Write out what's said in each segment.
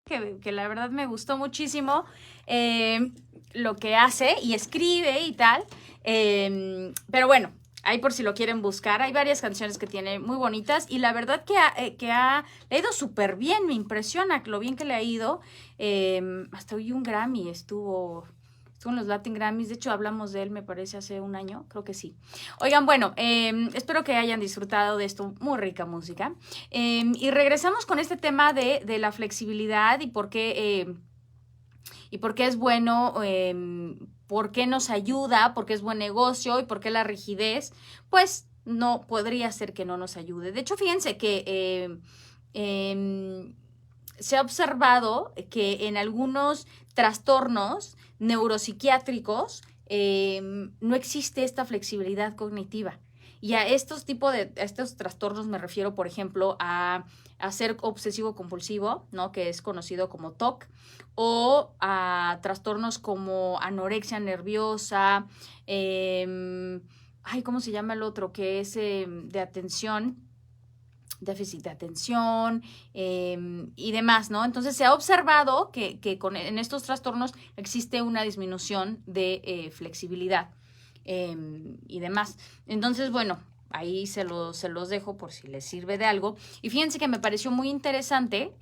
que la verdad me gustó muchísimo lo que hace y escribe y tal. Pero bueno, ahí por si lo quieren buscar, hay varias canciones que tiene muy bonitas y la verdad que le ha ido súper bien, me impresiona lo bien que le ha ido. Hasta hoy un Grammy estuvo en los Latin Grammys, de hecho hablamos de él me parece hace un año, creo que sí. Oigan, bueno, espero que hayan disfrutado de esto, muy rica música. Y regresamos con este tema de la flexibilidad y por qué es bueno, por qué nos ayuda, por qué es buen negocio y por qué la rigidez, pues no podría ser que no nos ayude. De hecho, fíjense que se ha observado que en algunos trastornos neuropsiquiátricos no existe esta flexibilidad cognitiva. Y a estos trastornos me refiero, por ejemplo, a ser obsesivo compulsivo, ¿no? Que es conocido como TOC, o a trastornos como anorexia nerviosa, ¿cómo se llama el otro? Que es de atención, déficit de atención y demás, ¿no? Entonces se ha observado que en estos trastornos existe una disminución de flexibilidad y demás. Entonces, bueno, ahí se los dejo por si les sirve de algo. Y fíjense que me pareció muy interesante.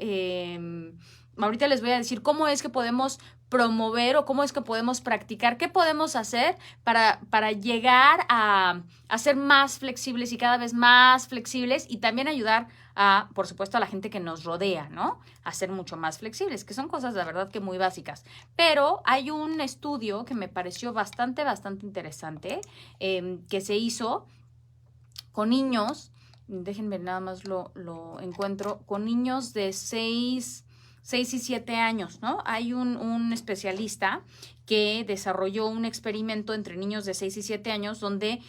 Ahorita les voy a decir cómo es que podemos promover o cómo es que podemos practicar, qué podemos hacer para llegar a ser más flexibles y cada vez más flexibles y también ayudar a, por supuesto, a la gente que nos rodea, ¿no? A ser mucho más flexibles, que son cosas, la verdad, que muy básicas. Pero hay un estudio que me pareció bastante interesante que se hizo con niños, déjenme nada más lo encuentro, con niños de 6 y 7 años, ¿no? Hay un especialista que desarrolló un experimento entre niños de 6 y 7 años donde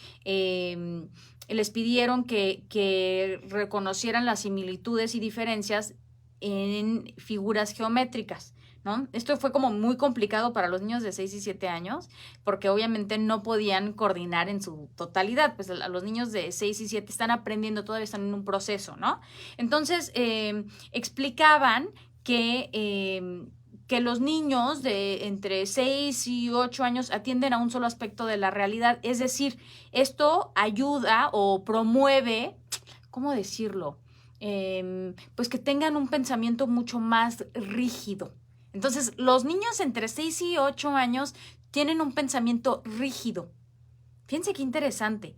les pidieron que reconocieran las similitudes y diferencias en figuras geométricas, ¿no? Esto fue como muy complicado para los niños de 6 y 7 años porque obviamente no podían coordinar en su totalidad, pues a los niños de 6 y 7 están aprendiendo, todavía están en un proceso, ¿no? Entonces explicaban que los niños de entre 6 y 8 años atienden a un solo aspecto de la realidad, es decir, esto ayuda o promueve, ¿cómo decirlo? Pues que tengan un pensamiento mucho más rígido. Entonces, los niños entre 6 y 8 años tienen un pensamiento rígido. Fíjense qué interesante.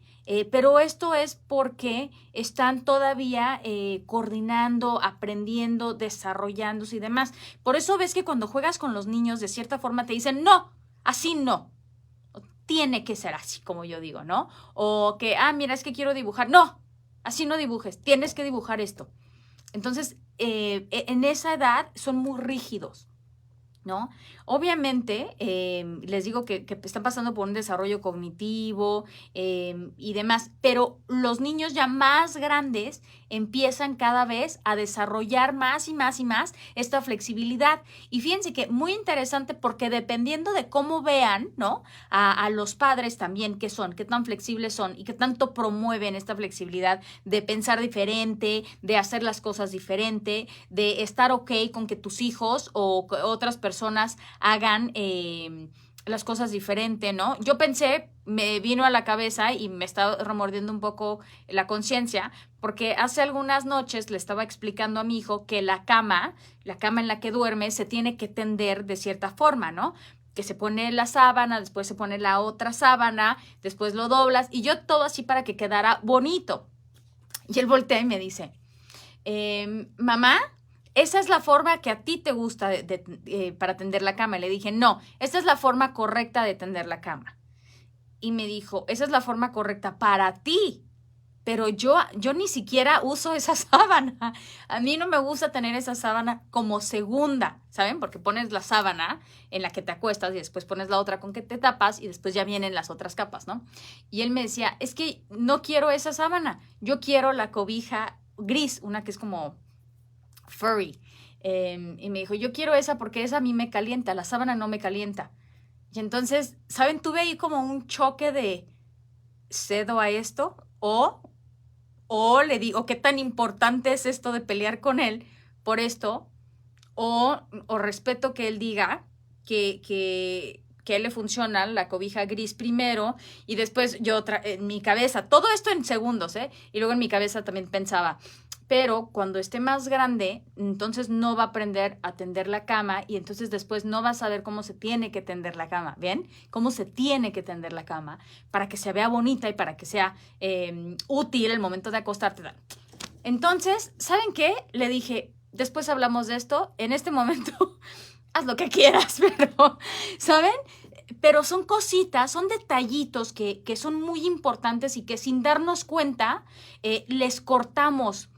Pero esto es porque están todavía coordinando, aprendiendo, desarrollándose y demás. Por eso ves que cuando juegas con los niños, de cierta forma te dicen, no, así no. Tiene que ser así, como yo digo, ¿no? O que, mira, es que quiero dibujar. No, así no dibujes, tienes que dibujar esto. Entonces, en esa edad son muy rígidos, ¿no? Obviamente, les digo que están pasando por un desarrollo cognitivo y demás, pero los niños ya más grandes empiezan cada vez a desarrollar más y más y más esta flexibilidad. Y fíjense que muy interesante porque dependiendo de cómo vean, ¿no? A los padres también qué tan flexibles son y qué tanto promueven esta flexibilidad de pensar diferente, de hacer las cosas diferente, de estar ok con que tus hijos o otras personas hagan las cosas diferente, ¿no? Yo pensé, me vino a la cabeza y me estaba remordiendo un poco la conciencia, porque hace algunas noches le estaba explicando a mi hijo que la cama en la que duerme se tiene que tender de cierta forma, ¿no? Que se pone la sábana, después se pone la otra sábana, después lo doblas, y yo todo así para que quedara bonito. Y él voltea y me dice, mamá, esa es la forma que a ti te gusta para tender la cama. Y le dije, no, esta es la forma correcta de tender la cama. Y me dijo, esa es la forma correcta para ti, pero yo ni siquiera uso esa sábana. A mí no me gusta tener esa sábana como segunda, ¿saben? Porque pones la sábana en la que te acuestas y después pones la otra con que te tapas y después ya vienen las otras capas, ¿no? Y él me decía, es que no quiero esa sábana, yo quiero la cobija gris, una que es como furry. Y me dijo, yo quiero esa porque esa a mí me calienta, la sábana no me calienta. Y entonces, ¿saben? Tuve ahí como un choque de cedo a esto o le digo, ¿qué tan importante es esto de pelear con él por esto? o respeto que él diga que a él le funciona la cobija gris primero y después yo en mi cabeza, todo esto en segundos, y luego en mi cabeza también pensaba, pero cuando esté más grande, entonces no va a aprender a tender la cama y entonces después no va a saber cómo se tiene que tender la cama, ¿bien? Cómo se tiene que tender la cama para que se vea bonita y para que sea útil el momento de acostarte. Entonces, ¿saben qué? Le dije, después hablamos de esto, en este momento haz lo que quieras, pero, ¿saben? Pero son cositas, son detallitos que son muy importantes y que sin darnos cuenta les cortamos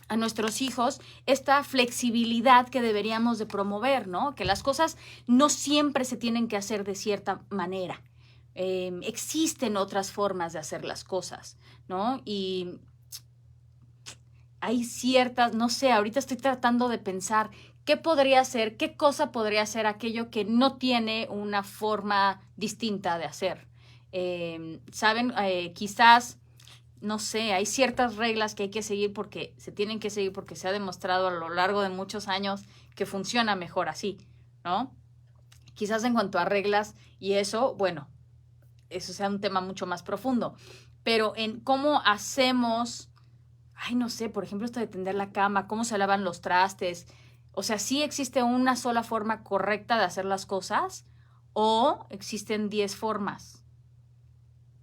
a nuestros hijos esta flexibilidad que deberíamos de promover, ¿no? Que las cosas no siempre se tienen que hacer de cierta manera. Existen otras formas de hacer las cosas, ¿no? Y hay ciertas, no sé, ahorita estoy tratando de pensar qué podría ser, qué cosa podría ser aquello que no tiene una forma distinta de hacer. ¿Saben? Quizás no sé, hay ciertas reglas que hay que seguir porque se tienen que seguir porque se ha demostrado a lo largo de muchos años que funciona mejor así, ¿no? Quizás en cuanto a reglas y eso, bueno, eso sea un tema mucho más profundo, pero en cómo hacemos, ay, no sé, por ejemplo, esto de tender la cama, cómo se lavan los trastes, o sea, ¿sí existe una sola forma correcta de hacer las cosas o existen 10 formas?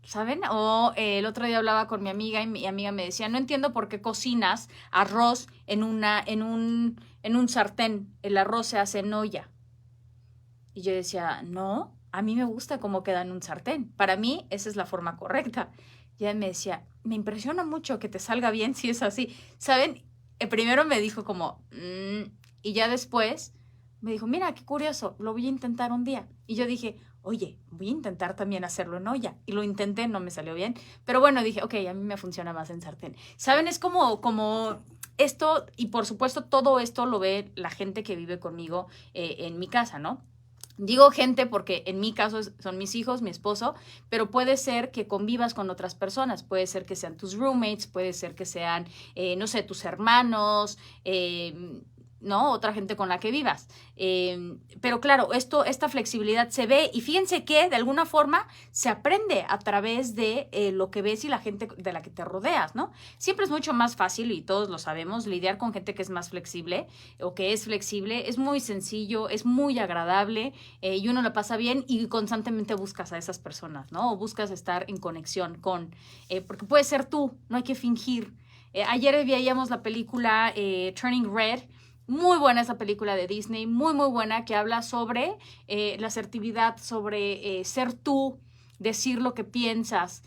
¿Saben? O el otro día hablaba con mi amiga y mi amiga me decía, no entiendo por qué cocinas arroz en un sartén. El arroz se hace en olla. Y yo decía, no, a mí me gusta cómo queda en un sartén. Para mí esa es la forma correcta. Y ella me decía, me impresiona mucho que te salga bien si es así. ¿Saben? Primero me dijo como, y ya después me dijo, mira, qué curioso, lo voy a intentar un día. Y yo dije, oye, voy a intentar también hacerlo en olla. Y lo intenté, no me salió bien. Pero bueno, dije, ok, a mí me funciona más en sartén. ¿Saben? Es como esto, y por supuesto todo esto lo ve la gente que vive conmigo en mi casa, ¿no? Digo gente porque en mi caso son mis hijos, mi esposo, pero puede ser que convivas con otras personas, puede ser que sean tus roommates, puede ser que sean, no sé, tus hermanos, ¿no? Otra gente con la que vivas. Pero claro, esta flexibilidad se ve y fíjense que de alguna forma se aprende a través de lo que ves y la gente de la que te rodeas, ¿no? Siempre es mucho más fácil, y todos lo sabemos, lidiar con gente que es más flexible o que es flexible. Es muy sencillo, es muy agradable y uno lo pasa bien y constantemente buscas a esas personas, ¿no? O buscas estar en conexión con, porque puede ser tú, no hay que fingir. Ayer veíamos la película Turning Red. Muy buena esa película de Disney, muy, muy buena, que habla sobre la asertividad, sobre ser tú, decir lo que piensas,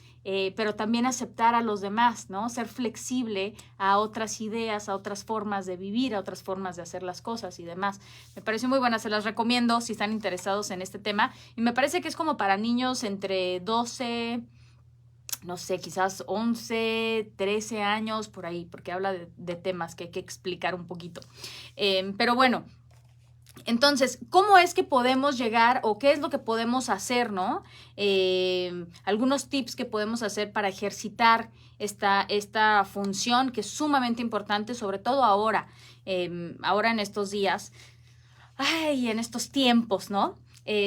pero también aceptar a los demás, ¿no? Ser flexible a otras ideas, a otras formas de vivir, a otras formas de hacer las cosas y demás. Me pareció muy buena, se las recomiendo si están interesados en este tema. Y me parece que es como para niños entre 12... no sé, quizás 11, 13 años, por ahí, porque habla de temas que hay que explicar un poquito. Pero bueno, entonces, ¿cómo es que podemos llegar o qué es lo que podemos hacer, ¿no? Algunos tips que podemos hacer para ejercitar esta función que es sumamente importante, sobre todo ahora en estos días, en estos tiempos, ¿no?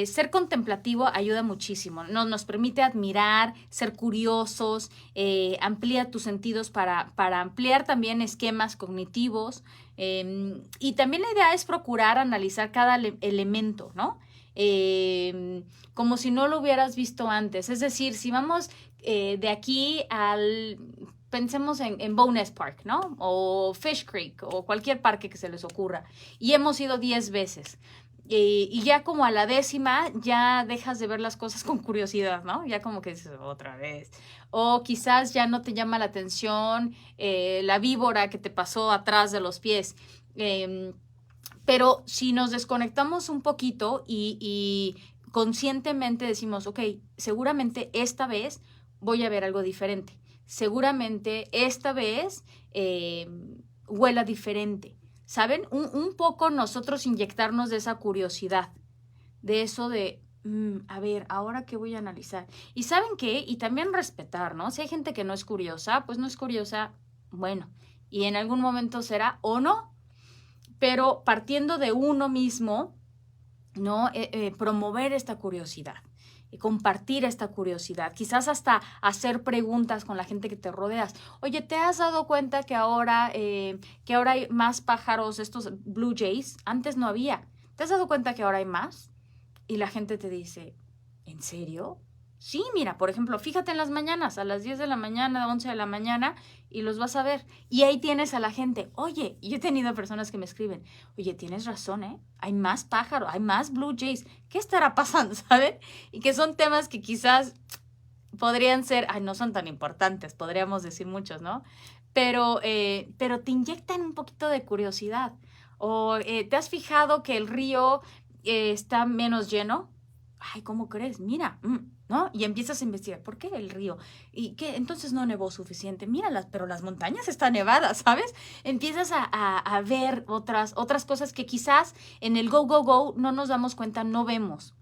Ser contemplativo ayuda muchísimo, nos permite admirar, ser curiosos, amplía tus sentidos para ampliar también esquemas cognitivos, y también la idea es procurar analizar cada elemento, ¿no? Como si no lo hubieras visto antes, es decir, si vamos de aquí pensemos en Bowness Park, ¿no? O Fish Creek o cualquier parque que se les ocurra y hemos ido 10 veces. Y ya como a la 10ª ya dejas de ver las cosas con curiosidad, ¿no? Ya como que dices otra vez. O quizás ya no te llama la atención la víbora que te pasó atrás de los pies. Pero si nos desconectamos un poquito y conscientemente decimos, ok, seguramente esta vez voy a ver algo diferente. Seguramente esta vez huela diferente. ¿Saben? Un poco nosotros inyectarnos de esa curiosidad, de eso de, a ver, ¿ahora qué voy a analizar? ¿Y saben qué? Y también respetar, ¿no? Si hay gente que no es curiosa, pues no es curiosa, bueno, y en algún momento será o no, pero partiendo de uno mismo, ¿no? Promover esta curiosidad. Compartir esta curiosidad, quizás hasta hacer preguntas con la gente que te rodeas. Oye, ¿te has dado cuenta que ahora hay más pájaros, estos blue jays? Antes no había. ¿Te has dado cuenta que ahora hay más? Y la gente te dice, ¿en serio? Sí, mira, por ejemplo, fíjate en las mañanas, a las 10 de la mañana, 11 de la mañana, y los vas a ver. Y ahí tienes a la gente. Oye, y yo he tenido personas que me escriben, oye, tienes razón, ¿eh? Hay más pájaros, hay más blue jays. ¿Qué estará pasando, saben? Y que son temas que quizás podrían ser, no son tan importantes, podríamos decir muchos, ¿no? Pero te inyectan un poquito de curiosidad. O ¿te has fijado que el río está menos lleno? Ay, ¿cómo crees? Mira, ¿no? Y empiezas a investigar, ¿por qué el río? ¿Y qué? Entonces no nevó suficiente. Míralas, pero las montañas están nevadas, ¿sabes? Empiezas a ver otras cosas que quizás en el go, go, go no nos damos cuenta, no vemos,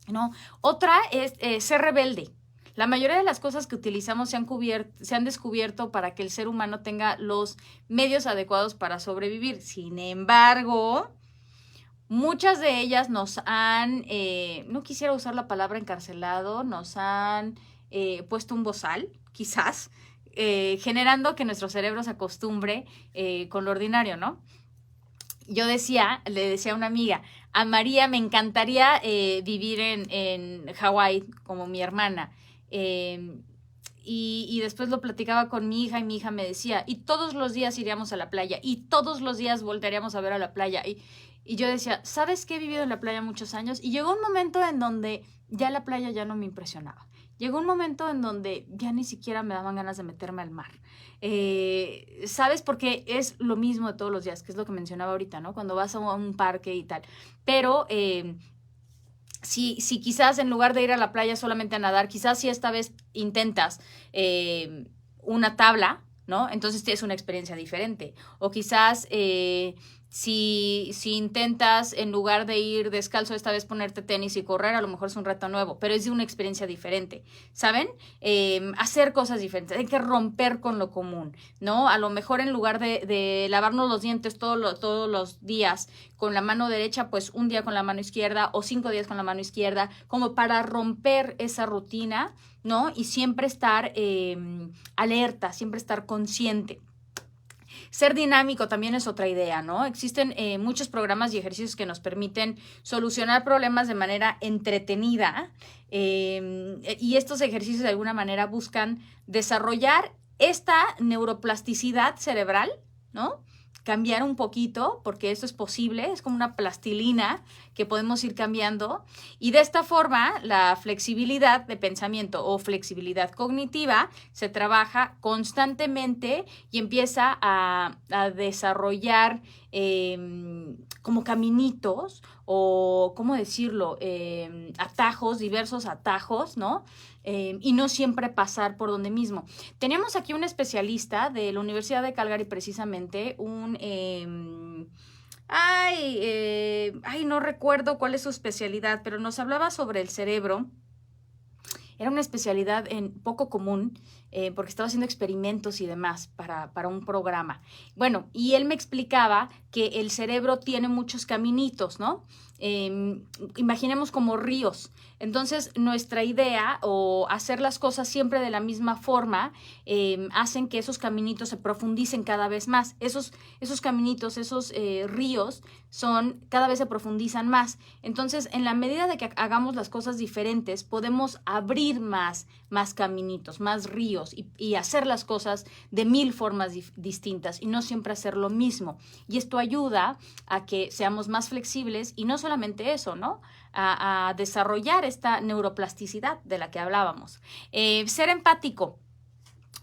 ¿no? Otra es ser rebelde. La mayoría de las cosas que utilizamos se han descubierto para que el ser humano tenga los medios adecuados para sobrevivir. Sin embargo, muchas de ellas nos han, no quisiera usar la palabra encarcelado, nos han puesto un bozal, quizás, generando que nuestro cerebro se acostumbre con lo ordinario, ¿no? Yo le decía a una amiga, a María me encantaría vivir en Hawái como mi hermana. Y después lo platicaba con mi hija y mi hija me decía, y todos los días iríamos a la playa, y todos los días voltearíamos a ver a la playa. Y yo decía, ¿sabes qué? He vivido en la playa muchos años y llegó un momento en donde ya la playa ya no me impresionaba. Llegó un momento en donde ya ni siquiera me daban ganas de meterme al mar. ¿Sabes? Porque es lo mismo de todos los días, que es lo que mencionaba ahorita, ¿no? Cuando vas a un parque y tal. Pero si quizás en lugar de ir a la playa solamente a nadar, quizás si esta vez intentas una tabla, ¿no? Entonces tienes una experiencia diferente. O quizás si intentas, en lugar de ir descalzo, esta vez ponerte tenis y correr, a lo mejor es un reto nuevo, pero es de una experiencia diferente, ¿saben? Hacer cosas diferentes, hay que romper con lo común, ¿no? A lo mejor en lugar de lavarnos los dientes todos los días con la mano derecha, pues un día con la mano izquierda o 5 días con la mano izquierda, como para romper esa rutina, ¿no? Y siempre estar alerta, siempre estar consciente. Ser dinámico también es otra idea, ¿no? Existen muchos programas y ejercicios que nos permiten solucionar problemas de manera entretenida y estos ejercicios de alguna manera buscan desarrollar esta neuroplasticidad cerebral, ¿no? Cambiar un poquito, porque esto es posible, es como una plastilina que podemos ir cambiando. Y de esta forma, la flexibilidad de pensamiento o flexibilidad cognitiva se trabaja constantemente y empieza a desarrollar como caminitos o, ¿cómo decirlo? Atajos, diversos atajos, ¿no? Y no siempre pasar por donde mismo. Tenemos aquí un especialista de la Universidad de Calgary, precisamente, no recuerdo cuál es su especialidad, pero nos hablaba sobre el cerebro. Era una especialidad poco común porque estaba haciendo experimentos y demás para un programa. Bueno, y él me explicaba que el cerebro tiene muchos caminitos, ¿no? Imaginemos como ríos. Entonces, nuestra idea o hacer las cosas siempre de la misma forma hacen que esos caminitos se profundicen cada vez más. Esos caminitos, esos ríos cada vez se profundizan más. Entonces, en la medida de que hagamos las cosas diferentes, podemos abrir más caminitos, más ríos y hacer las cosas de 1000 formas distintas y no siempre hacer lo mismo. Y esto ayuda a que seamos más flexibles y no solamente eso, ¿no? A desarrollar esta neuroplasticidad de la que hablábamos. Ser empático.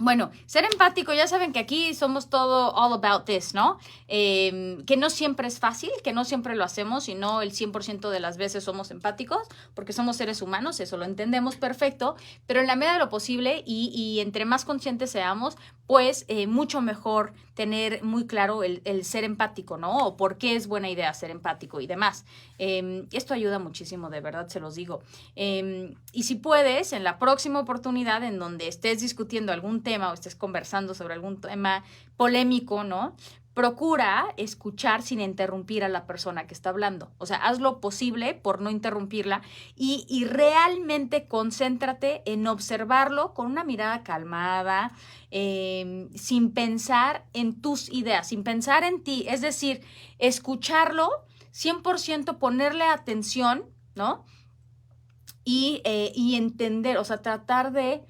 Bueno, ser empático, ya saben que aquí somos todo all about this, ¿no? Que no siempre es fácil, que no siempre lo hacemos y no el 100% de las veces somos empáticos, porque somos seres humanos, eso lo entendemos perfecto, pero en la medida de lo posible y entre más conscientes seamos, pues mucho mejor tener muy claro el ser empático, ¿no? O por qué es buena idea ser empático y demás. Esto ayuda muchísimo, de verdad, se los digo. Y si puedes, en la próxima oportunidad en donde estés discutiendo algún tema o estés conversando sobre algún tema polémico, ¿no? procura escuchar sin interrumpir a la persona que está hablando. O sea, haz lo posible por no interrumpirla y realmente concéntrate en observarlo con una mirada calmada, sin pensar en tus ideas, sin pensar en ti. Es decir, escucharlo 100%, ponerle atención, ¿no? Y entender, o sea, tratar de,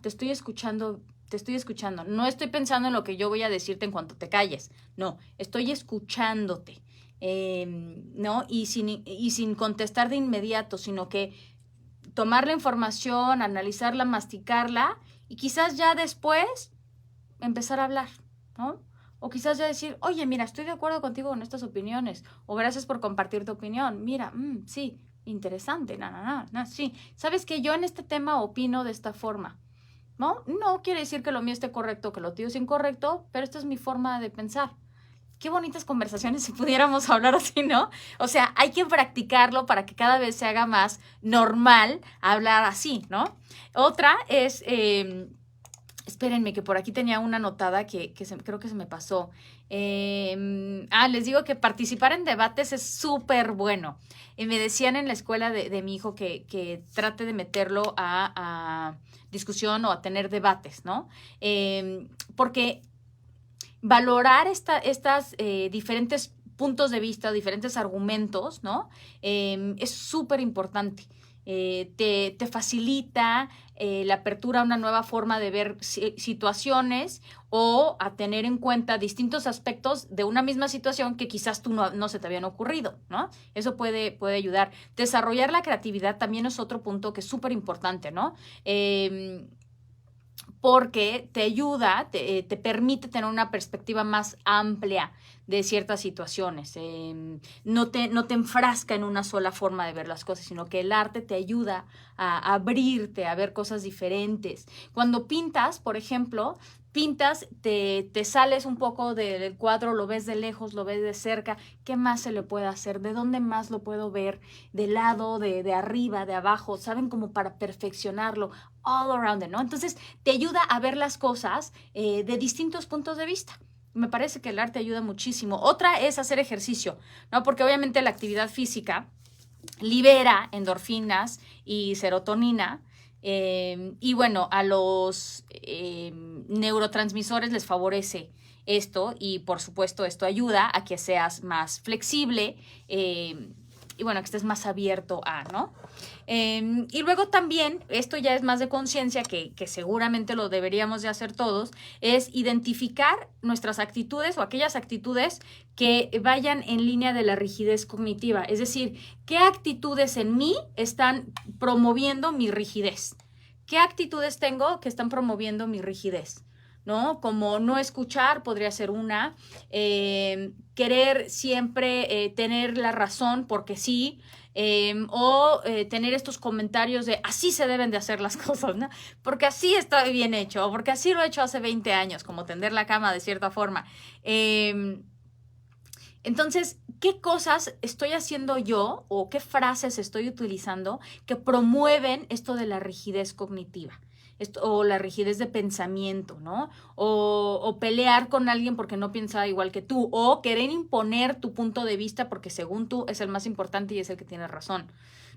te estoy escuchando. Te estoy escuchando. No estoy pensando en lo que yo voy a decirte en cuanto te calles. No, estoy escuchándote. ¿No? Y sin contestar de inmediato, sino que tomar la información, analizarla, masticarla y quizás ya después empezar a hablar, ¿no? O quizás ya decir, oye, mira, estoy de acuerdo contigo con estas opiniones. O gracias por compartir tu opinión. Mira, sí, interesante, sí. ¿Sabes que yo en este tema opino de esta forma? ¿No? No quiere decir que lo mío esté correcto, que lo tuyo es incorrecto, pero esta es mi forma de pensar. Qué bonitas conversaciones si pudiéramos hablar así, ¿no? O sea, hay que practicarlo para que cada vez se haga más normal hablar así, ¿no? Otra es, espérenme, que por aquí tenía una anotada que creo que se me pasó. Les digo que participar en debates es súper bueno. Me decían en la escuela de mi hijo que trate de meterlo a discusión o a tener debates, ¿no? Porque valorar estas diferentes puntos de vista, diferentes argumentos, ¿no? Es súper importante. Te facilita la apertura a una nueva forma de ver situaciones o a tener en cuenta distintos aspectos de una misma situación que quizás tú no se te habían ocurrido, ¿no? Eso puede ayudar. Desarrollar la creatividad también es otro punto que es súper importante, ¿no? Porque te ayuda, te permite tener una perspectiva más amplia de ciertas situaciones. No te enfrasca en una sola forma de ver las cosas, sino que el arte te ayuda a abrirte, a ver cosas diferentes. Cuando pintas, por ejemplo, te sales un poco del cuadro, lo ves de lejos, lo ves de cerca, ¿qué más se le puede hacer? ¿De dónde más lo puedo ver? ¿De lado, de arriba, de abajo? ¿Saben? Como para perfeccionarlo, all around it, ¿no? Entonces, te ayuda a ver las cosas de distintos puntos de vista. Me parece que el arte ayuda muchísimo. Otra es hacer ejercicio, ¿no? Porque obviamente la actividad física libera endorfinas y serotonina, y bueno, a los neurotransmisores les favorece esto y por supuesto esto ayuda a que seas más flexible y bueno, que estés más abierto a, ¿no? Y luego también, esto ya es más de conciencia, que seguramente lo deberíamos de hacer todos, es identificar nuestras actitudes o aquellas actitudes que vayan en línea de la rigidez cognitiva. Es decir, ¿qué actitudes en mí están promoviendo mi rigidez? ¿Qué actitudes tengo que están promoviendo mi rigidez? ¿No? Como no escuchar podría ser una, querer siempre tener la razón porque sí, o tener estos comentarios de así se deben de hacer las cosas, ¿no? Porque así está bien hecho, o porque así lo he hecho hace 20 años, como tender la cama de cierta forma. Entonces, ¿qué cosas estoy haciendo yo o qué frases estoy utilizando que promueven esto de la rigidez cognitiva? O la rigidez de pensamiento, ¿no? O pelear con alguien porque no piensa igual que tú, o querer imponer tu punto de vista porque según tú es el más importante y es el que tiene razón,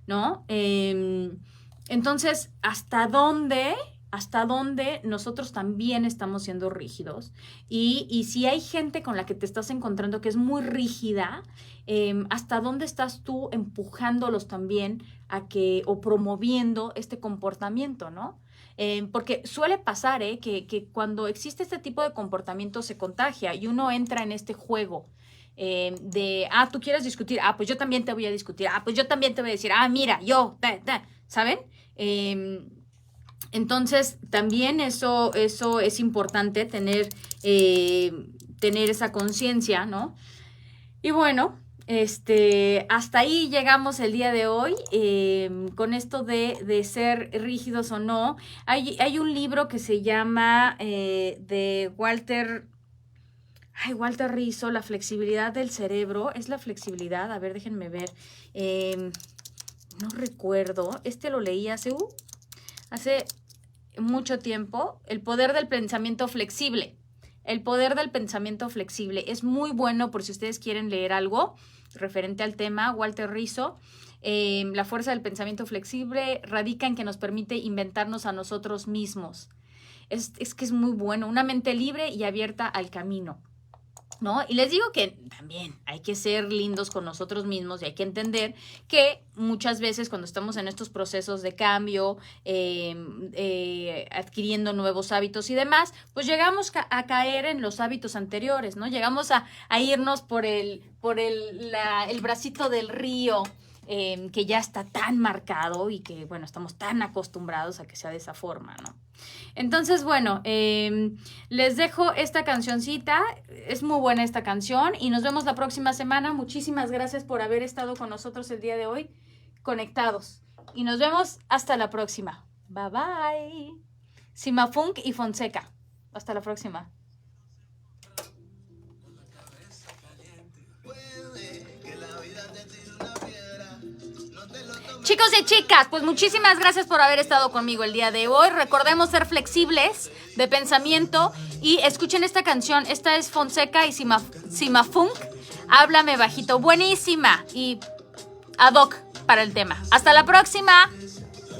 ¿no? Entonces, ¿hasta dónde nosotros también estamos siendo rígidos? Y si hay gente con la que te estás encontrando que es muy rígida, ¿hasta dónde estás tú empujándolos también a que, o promoviendo este comportamiento, ¿no? Porque suele pasar que cuando existe este tipo de comportamiento se contagia y uno entra en este juego tú quieres discutir, pues yo también te voy a discutir, pues yo también te voy a decir, mira, yo, ¿saben? Entonces, también eso es importante, tener esa conciencia, ¿no? Y bueno, hasta ahí llegamos el día de hoy, con esto de ser rígidos o no. Hay un libro que se llama de Walter Rizzo, La flexibilidad del cerebro. ¿Es la flexibilidad? A ver, déjenme ver. No recuerdo. Lo leí hace mucho tiempo. El poder del pensamiento flexible. El poder del pensamiento flexible. Es muy bueno por si ustedes quieren leer algo referente al tema. Walter Rizzo. La fuerza del pensamiento flexible radica en que nos permite inventarnos a nosotros mismos. Es que es muy bueno. Una mente libre y abierta al camino, ¿no? Y les digo que también hay que ser lindos con nosotros mismos y hay que entender que muchas veces cuando estamos en estos procesos de cambio, adquiriendo nuevos hábitos y demás, pues llegamos a caer en los hábitos anteriores, ¿no? Llegamos a irnos por el bracito del río, que ya está tan marcado y que, bueno, estamos tan acostumbrados a que sea de esa forma, ¿no? Entonces, bueno, les dejo esta cancioncita. Es muy buena esta canción y nos vemos la próxima semana. Muchísimas gracias por haber estado con nosotros el día de hoy, conectados. Y nos vemos hasta la próxima. Bye, bye. Sima Funk y Fonseca. Hasta la próxima. Chicos y chicas, pues muchísimas gracias por haber estado conmigo el día de hoy. Recordemos ser flexibles de pensamiento y escuchen esta canción. Esta es Fonseca y Sima Funk. Háblame bajito. Buenísima y ad hoc para el tema. Hasta la próxima.